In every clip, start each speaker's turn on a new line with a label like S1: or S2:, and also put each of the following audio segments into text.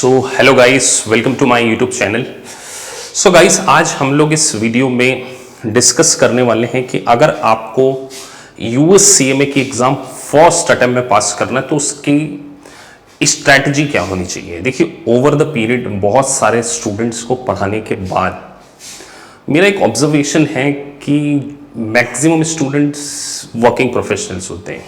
S1: So hello guys, welcome to my YouTube channel. So guys, आज हम लोग इस वीडियो में डिस्कस करने वाले हैं कि अगर आपको यूएससीएमए की एग्ज़ाम फर्स्ट अटेम्प्ट में पास करना है तो उसकी स्ट्रैटेजी क्या होनी चाहिए। देखिए, ओवर द पीरियड बहुत सारे स्टूडेंट्स को पढ़ाने के बाद मेरा एक ऑब्जर्वेशन है कि मैक्सिमम स्टूडेंट्स वर्किंग प्रोफेशनल्स होते हैं,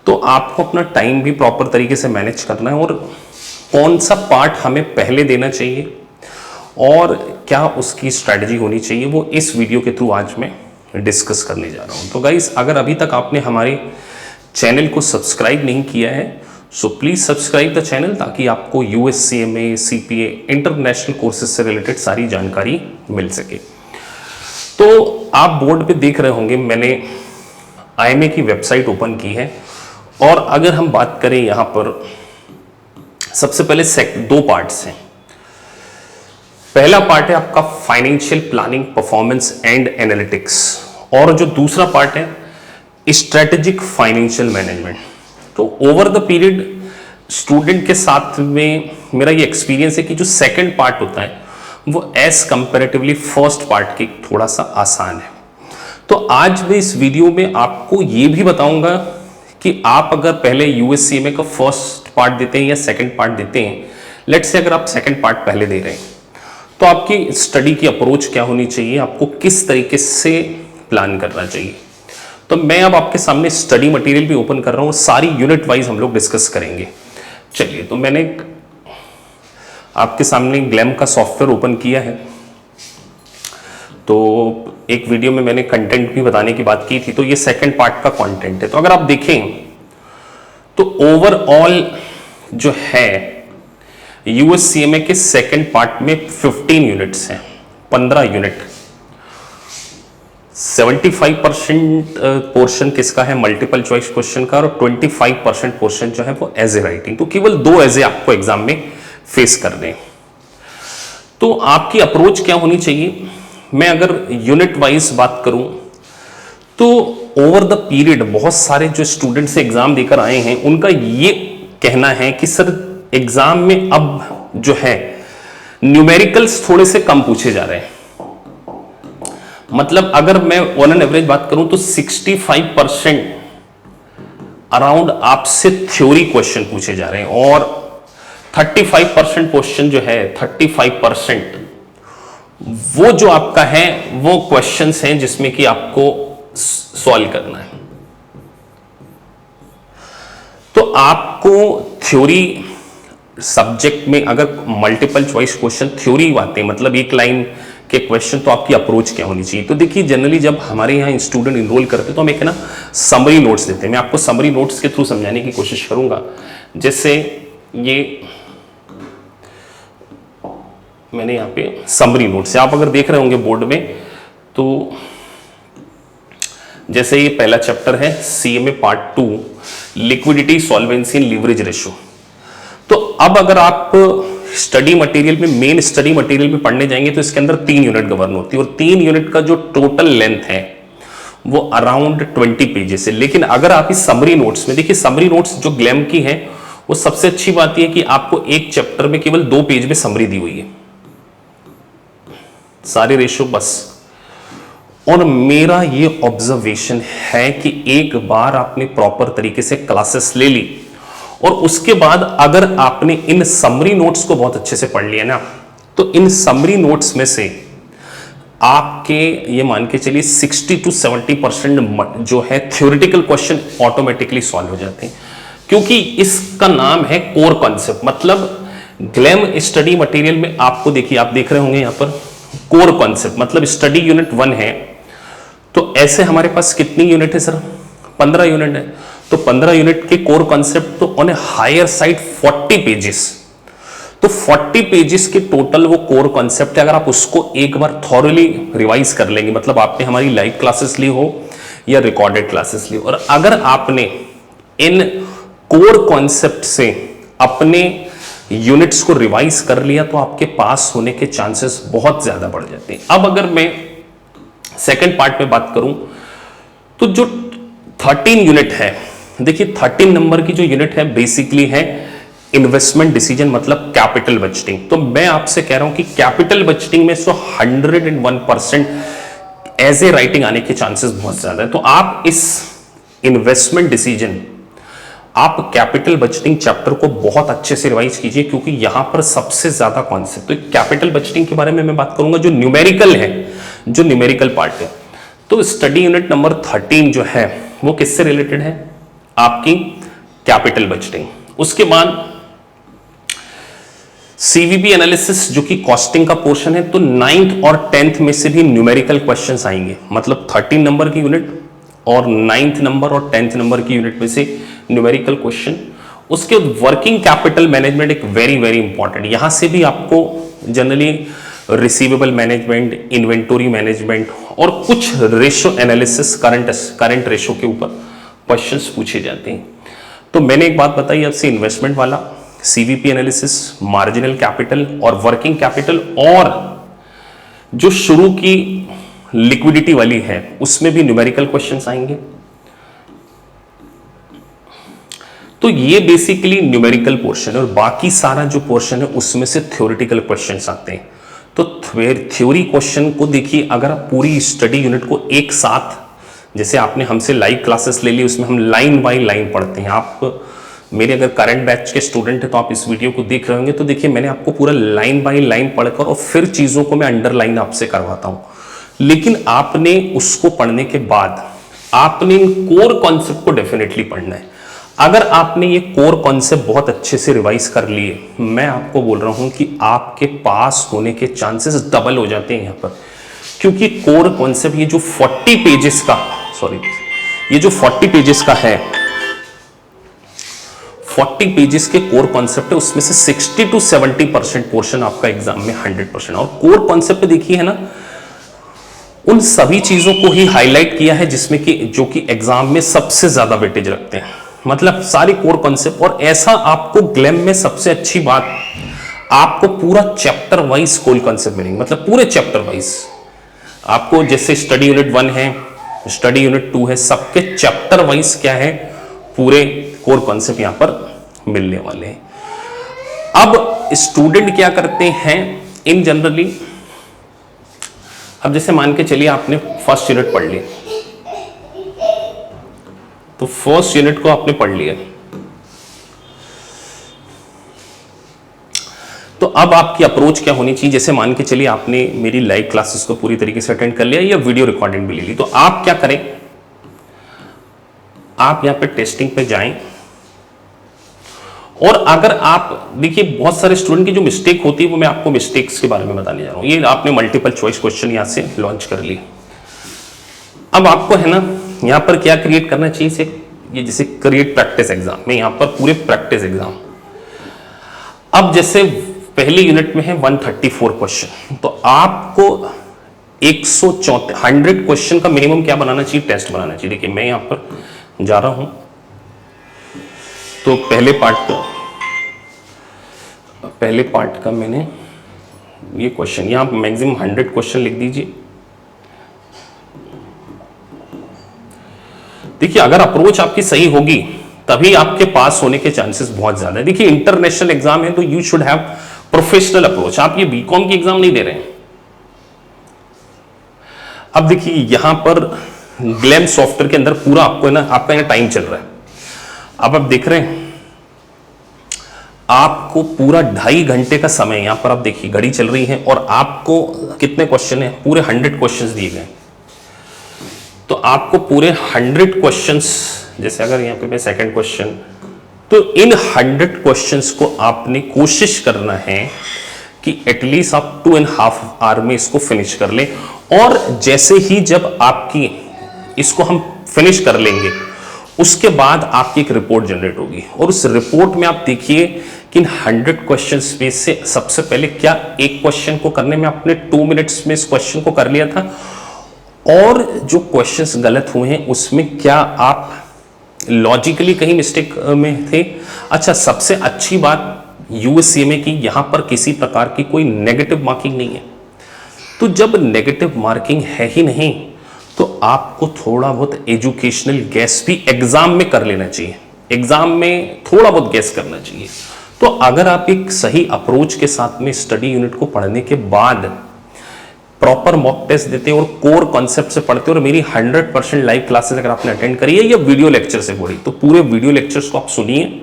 S1: तो आपको अपना टाइम भी प्रॉपर तरीके से मैनेज करना है और कौन सा पार्ट हमें पहले देना चाहिए और क्या उसकी स्ट्रैटेजी होनी चाहिए, वो इस वीडियो के थ्रू आज मैं डिस्कस करने जा रहा हूँ। तो गाइस, अगर अभी तक आपने हमारे चैनल को सब्सक्राइब नहीं किया है so please subscribe the channel, ताकि आपको यूएससीएमए, सीपीए, इंटरनेशनल कोर्सेज से रिलेटेड सारी जानकारी मिल सके। तो आप बोर्ड पे देख रहे होंगे मैंने आईएमए की वेबसाइट ओपन की है, और अगर हम बात करें यहाँ पर सबसे पहले दो पार्ट्स हैं। पहला पार्ट है आपका financial planning, performance and analytics, और जो दूसरा पार्ट है स्ट्रेटेजिक फाइनेंशियल मैनेजमेंट। तो ओवर द पीरियड स्टूडेंट के साथ में मेरा ये एक्सपीरियंस है कि जो सेकंड पार्ट होता है वो एज कंपैरेटिवली फर्स्ट पार्ट के थोड़ा सा आसान है। तो आज मैं इस वीडियो में आपको ये भी बताऊंगा कि आप अगर पहले यूएससीएमए का फर्स्ट पार्ट देते हैं या सेकंड पार्ट देते हैं, लेट्स से अगर आप सेकंड पार्ट पहले दे रहे हैं तो आपकी स्टडी की अप्रोच क्या होनी चाहिए, आपको किस तरीके से प्लान करना चाहिए। तो मैं अब आपके सामने स्टडी मटेरियल भी ओपन कर रहा हूँ, सारी यूनिट वाइज हम लोग डिस्कस करेंगे। चलिए, तो मैंने आपके सामने ग्लैम का सॉफ्टवेयर ओपन किया है। तो एक वीडियो में मैंने कंटेंट भी बताने की बात की थी, तो ये सेकंड पार्ट का कंटेंट है। तो अगर आप देखें तो ओवरऑल जो है यूएससीएमए के सेकंड पार्ट में 15 यूनिट्स हैं, 15 यूनिट। 75% पोर्शन किसका है, मल्टीपल चॉइस क्वेश्चन का, और 25% पोर्शन जो है वो एजे राइटिंग। तो केवल 2 एजे आपको एग्जाम में फेस करने हैं। तो आपकी अप्रोच क्या होनी चाहिए, मैं अगर यूनिट वाइज बात करूं तो ओवर द पीरियड बहुत सारे जो स्टूडेंट्स एग्जाम देकर आए हैं उनका ये कहना है कि सर एग्जाम में अब जो है न्यूमेरिकल्स थोड़े से कम पूछे जा रहे हैं। मतलब अगर मैं ऑन एन एवरेज बात करूं तो 65% अराउंड आपसे थ्योरी क्वेश्चन पूछे जा रहे हैं, और 35% क्वेश्चन जो है 35% वो जो आपका है वो क्वेश्चंस हैं जिसमें कि आपको सॉल्व करना है। तो आपको थ्योरी सब्जेक्ट में अगर मल्टीपल चॉइस क्वेश्चन थ्योरी आते हैं, मतलब एक लाइन के क्वेश्चन, तो आपकी अप्रोच क्या होनी चाहिए। तो देखिए, जनरली जब हमारे यहाँ स्टूडेंट इनरोल करते हैं तो हम एक ना समरी नोट्स देते हैं। मैं आपको समरी नोट्स के थ्रू समझाने की कोशिश करूंगा। जैसे ये मैंने यहाँ पे समरी नोट्स आप अगर देख रहे होंगे बोर्ड में, तो जैसे ये पहला चैप्टर है CMA part 2, liquidity, solvency and leverage ratio. तो अब अगर आप स्टडी मटेरियल में, मेन स्टडी मटेरियल में पढ़ने जाएंगे तो इसके अंदर 3 यूनिट गवर्न होती है, और 3 यूनिट का जो टोटल लेंथ है वो अराउंड 20 पेजेस है। लेकिन अगर आप इस समरी नोट्स में देखिए, समरी नोट्स जो ग्लैम की है वो सबसे अच्छी बात यह है कि आपको एक चैप्टर में केवल 2 पेज में समरी दी हुई है, सारे रेशो बस। और मेरा ये ऑब्जर्वेशन है कि एक बार आपने प्रॉपर तरीके से क्लासेस ले ली और उसके बाद अगर आपने इन समरी नोट्स को बहुत अच्छे से पढ़ लिया ना, तो इन समरी नोट्स में से आपके ये मान के चलिए 60 to 70% जो है थ्योरेटिकल क्वेश्चन ऑटोमेटिकली सॉल्व हो जाते हैं, क्योंकि इसका नाम है कोर कॉन्सेप्ट। मतलब ग्लैम स्टडी मटेरियल में आपको देखिए, आप देख रहे होंगे यहाँ पर कोर कॉन्सेप्ट, मतलब स्टडी यूनिट 1 है। तो ऐसे हमारे पास कितनी यूनिट है सर, 15 यूनिट है। तो 15 यूनिट के कोर कॉन्सेप्ट तो on a higher side 40 pages. तो 40 पेजेस के टोटल वो कोर कॉन्सेप्ट है। अगर आप उसको एक बार थॉरली रिवाइज कर लेंगे, मतलब आपने हमारी लाइव क्लासेस ली हो या रिकॉर्डेड क्लासेस ली हो, और अगर आपने इन कोर कॉन्सेप्ट से अपने यूनिट्स को रिवाइज कर लिया तो आपके पास होने के चांसेस बहुत ज्यादा बढ़ जाते हैं। अब अगर मैं सेकंड पार्ट में बात करूं तो जो 13 यूनिट है, देखिए 13 नंबर की जो यूनिट है बेसिकली है इन्वेस्टमेंट डिसीजन मतलब कैपिटल बजटिंग। तो मैं आपसे कह रहा हूं कि कैपिटल बजटिंग में 101% एज ए राइटिंग आने के चांसेस बहुत ज्यादा है। तो आप इस इन्वेस्टमेंट डिसीजन, आप कैपिटल बजटिंग चैप्टर को बहुत अच्छे से रिवाइज कीजिए, क्योंकि यहां पर सबसे ज्यादा कॉन्सेप्ट, तो कैपिटल बजटिंग के बारे में मैं बात करूंगा जो न्यूमेरिकल है, जो न्यूमेरिकल पार्ट है। तो स्टडी यूनिट नंबर 13 जो है वो किससे रिलेटेड है? आपकी कैपिटल बजटिंग। उसके बाद सीवीपी एनालिसिस जो कि कॉस्टिंग का पोर्शन है, तो 9th और 10th में से भी न्यूमेरिकल क्वेश्चंस आएंगे, मतलब 13 नंबर की यूनिट और 9th नंबर और 10th नंबर की यूनिट में से न्यूमेरिकल क्वेश्चन। उसके वर्किंग कैपिटल मैनेजमेंट एक वेरी वेरी इंपॉर्टेंट, यहां से भी आपको generally receivable management, inventory management और कुछ रेशो एनालिसिस, करंट रेशो के ऊपर क्वेश्चंस पूछे जाते हैं। तो मैंने एक बात बताई आपसे, इन्वेस्टमेंट वाला, सीवीपी एनालिसिस, मार्जिनल कैपिटल और वर्किंग कैपिटल, और जो शुरू की लिक्विडिटी वाली है उसमें भी न्यूमेरिकल क्वेश्चंस आएंगे। तो ये बेसिकली न्यूमेरिकल पोर्शन है, और बाकी सारा जो पोर्शन है उसमें से थ्योरेटिकल क्वेश्चंस आते हैं। तो थ्योरी क्वेश्चन को देखिए, अगर आप पूरी स्टडी यूनिट को एक साथ, जैसे आपने हमसे लाइव क्लासेस ले ली, उसमें हम लाइन बाय लाइन पढ़ते हैं। आप मेरे अगर करंट बैच के स्टूडेंट हैं तो आप इस वीडियो को देख रहे होंगे, तो देखिए मैंने आपको पूरा लाइन बाय लाइन पढ़कर और फिर चीज़ों को मैं अंडरलाइन आपसे करवाता हूँ। लेकिन आपने उसको पढ़ने के बाद आपने इन कोर कॉन्सेप्ट को डेफिनेटली पढ़ना है। अगर आपने ये कोर कॉन्सेप्ट बहुत अच्छे से रिवाइज कर लिए, मैं आपको बोल रहा हूं कि आपके पास होने के चांसेस डबल हो जाते हैं यहां पर, क्योंकि कोर कॉन्सेप्ट ये जो 40 पेजेस का, ये जो 40 पेजेस का है, 40 पेजेस के कोर कॉन्सेप्ट है, उसमें से 60 to 70% पोर्शन आपका एग्जाम में 100%। और कोर कॉन्सेप्ट देखिए है ना, उन सभी चीजों को ही हाईलाइट किया है जिसमें कि जो कि एग्जाम में सबसे ज्यादा वेटेज रखते हैं, मतलब सारी कोर कॉन्सेप्ट। और ऐसा आपको ग्लैम में सबसे अच्छी बात, आपको पूरा चैप्टर वाइज कोर कॉन्सेप्ट मिलेंगे, मतलब पूरे चैप्टर वाइज आपको, जैसे स्टडी यूनिट 1 है, स्टडी यूनिट 2 है, सबके चैप्टर वाइज क्या है, पूरे कोर कॉन्सेप्ट यहां पर मिलने वाले हैं। अब स्टूडेंट क्या करते हैं इन जनरली, अब जैसे मान के चलिए आपने फर्स्ट यूनिट पढ़ ली, तो फर्स्ट यूनिट को आपने पढ़ लिया, तो अब आपकी अप्रोच क्या होनी चाहिए? जैसे मान के चलिए आपने मेरी लाइव क्लासेस को पूरी तरीके से अटेंड कर लिया या वीडियो रिकॉर्डिंग भी ले ली, तो आप क्या करें, आप यहां पे टेस्टिंग पे जाएं। और अगर आप देखिए, बहुत सारे स्टूडेंट की जो मिस्टेक होती है वो मैं आपको मिस्टेक्स के बारे में बताने जा रहा हूं। ये आपने मल्टीपल चॉइस क्वेश्चन यहां से लॉन्च कर लिए, अब आपको है ना यहां पर क्या क्रिएट करना चाहिए से, ये जैसे क्रिएट प्रैक्टिस एग्जाम में, यहां पर पूरे प्रैक्टिस एग्जाम। अब जैसे पहली यूनिट में है 134 क्वेश्चन, तो आपको 100 क्वेश्चन का मिनिमम क्या बनाना चाहिए, टेस्ट बनाना चाहिए। देखिए मैं यहां पर जा रहा हूं, तो पहले पार्ट का मैंने ये क्वेश्चन, यहां मैक्सिमम 100 क्वेश्चन लिख दीजिए। देखिए अगर अप्रोच आपकी सही होगी तभी आपके पास होने के चांसेस बहुत ज्यादा है। देखिए इंटरनेशनल एग्जाम है तो you should have professional approach, आप ये बीकॉम की एग्जाम नहीं दे रहे हैं। अब देखिए यहां पर ग्लैम सॉफ्टवेयर के अंदर पूरा आपको है ना, आपका यहाँ टाइम चल रहा है, अब आप देख रहे हैं आपको पूरा 2.5 घंटे का समय, यहां पर आप देखिए घड़ी चल रही है और आपको कितने क्वेश्चन है, पूरे 100 क्वेश्चंस दिए गए। तो आपको पूरे 100 क्वेश्चंस, जैसे अगर यहां पे मैं सेकंड क्वेश्चन, तो इन 100 क्वेश्चंस को आपने कोशिश करना है कि एटलीस्ट आप 2.5 आवर में इसको फिनिश कर लें। और जैसे ही जब आपकी इसको हम फिनिश कर लेंगे उसके बाद आपकी एक रिपोर्ट जनरेट होगी, और उस रिपोर्ट में आप देखिए कि इन 100 क्वेश्चंस में से सबसे पहले क्या एक क्वेश्चन को करने में आपने 2 मिनट्स में इस क्वेश्चन को कर लिया था, और जो क्वेश्चंस गलत हुए हैं उसमें क्या आप लॉजिकली कहीं मिस्टेक में थे। अच्छा, सबसे अच्छी बात यूएससीएमए की, यहां पर किसी प्रकार की कोई नेगेटिव मार्किंग नहीं है। तो जब नेगेटिव मार्किंग है ही नहीं तो आपको थोड़ा बहुत एजुकेशनल गैस भी एग्जाम में कर लेना चाहिए, एग्जाम में थोड़ा बहुत गैस करना चाहिए। तो अगर आप एक सही अप्रोच के साथ में स्टडी यूनिट को पढ़ने के बाद प्रॉपर मॉक टेस्ट देते और कोर कॉन्सेप्ट से पढ़ते, और मेरी 100% लाइव क्लासेस अगर आपने अटेंड करी है या वीडियो लेक्चर से पढ़ी, तो पूरे वीडियो लेक्चर्स को आप सुनिए,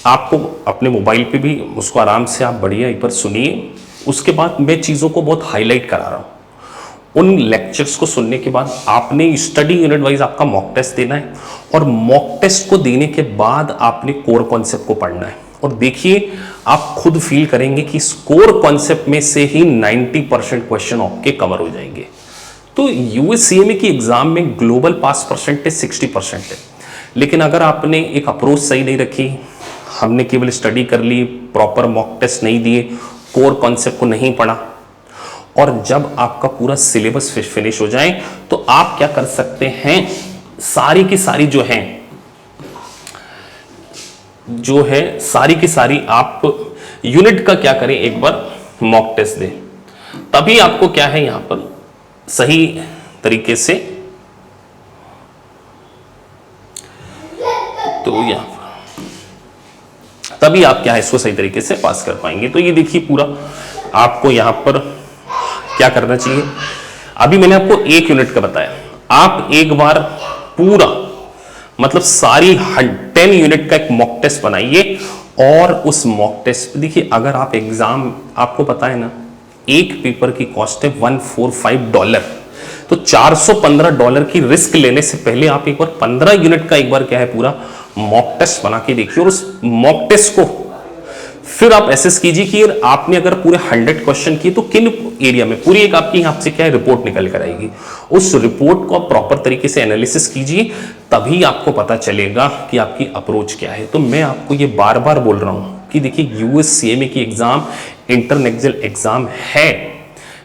S1: आपको अपने मोबाइल पे भी उसको आराम से आप बढ़िया एक बार सुनिए। उसके बाद मैं चीज़ों को बहुत हाईलाइट करा रहा हूँ। उन लेक्चर्स को सुनने के बाद आपने स्टडी यूनिट वाइज आपका मॉक टेस्ट देना है, और मॉक टेस्ट को देने के बाद आपने कोर कॉन्सेप्ट को पढ़ना है। और देखिए, आप खुद फील करेंगे कि इस कोर कॉन्सेप्ट में से ही 90% क्वेश्चन आपके कवर हो जाएंगे। तो यूएससीएमए की एग्जाम में ग्लोबल पास परसेंटेज 60% है, लेकिन अगर आपने एक अप्रोच सही नहीं रखी, हमने केवल स्टडी कर ली, प्रॉपर मॉक टेस्ट नहीं दिए, कोर कॉन्सेप्ट को नहीं पढ़ा, और जब आपका पूरा सिलेबस फिनिश हो जाए तो आप क्या कर सकते हैं, सारी की सारी सारी की सारी आप यूनिट का क्या करें, एक बार मॉक टेस्ट दें, तभी आपको क्या है यहां पर सही तरीके से, तो यहां पर तभी आप क्या है इसको सही तरीके से पास कर पाएंगे। तो ये देखिए, पूरा आपको यहां पर क्या करना चाहिए। अभी मैंने आपको एक यूनिट का बताया, आप एक बार पूरा मतलब सारी 10 यूनिट का एक मॉक टेस्ट बनाइए, और उस मॉक टेस्ट देखिए, अगर आप एग्जाम, आपको पता है ना, एक पेपर की कॉस्ट है $145, तो $415 की रिस्क लेने से पहले आप एक बार 15 यूनिट का एक बार क्या है पूरा मॉक टेस्ट बना के देखिए, और उस मॉक टेस्ट को फिर आप एसेस कीजिए कि आपने अगर पूरे 100 क्वेश्चन किए तो किन एरिया में, पूरी एक आपकी यहां से क्या है रिपोर्ट निकल कर आएगी। उस रिपोर्ट को आप प्रॉपर तरीके से एनालिसिस कीजिए, तभी आपको पता चलेगा कि आपकी अप्रोच क्या है। तो मैं आपको ये बार बार बोल रहा हूं कि देखिए, यूएससीएमए की एग्जाम इंटरनेशनल एग्जाम है,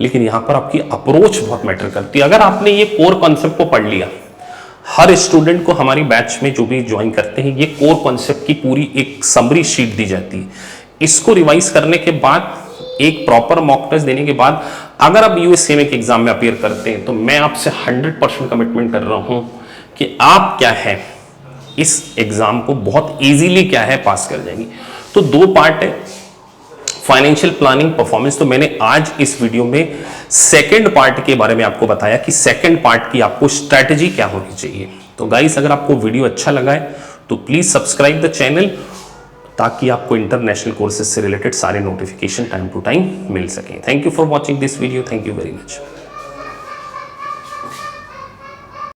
S1: लेकिन यहां पर आपकी अप्रोच बहुत मैटर करती है। अगर आपने ये कोर कॉन्सेप्ट को पढ़ लिया, हर स्टूडेंट को हमारी बैच में जो भी ज्वाइन करते हैं, ये कोर कॉन्सेप्ट की पूरी एक समरी शीट दी जाती है। इसको रिवाइज करने के बाद, एक प्रॉपर मॉक टेस्ट देने के बाद, अगर आप यूएससीएमए के एग्जाम में अपीयर करते हैं, तो मैं आपसे 100% कमिटमेंट कर रहा हूं कि आप क्या है इस एग्जाम को बहुत इजीली क्या है पास कर जाएंगे। तो 2 पार्ट है, फाइनेंशियल प्लानिंग, परफॉर्मेंस। तो मैंने आज इस वीडियो में सेकंड पार्ट के बारे में आपको बताया कि सेकंड पार्ट की आपको स्ट्रैटेजी क्या होनी चाहिए। तो गाइस, अगर आपको वीडियो अच्छा लगा है तो प्लीज सब्सक्राइब द चैनल, ताकि आपको इंटरनेशनल कोर्सेज से रिलेटेड सारे नोटिफिकेशन टाइम टू टाइम मिल सकें। Thank you for watching this video. Thank you very much.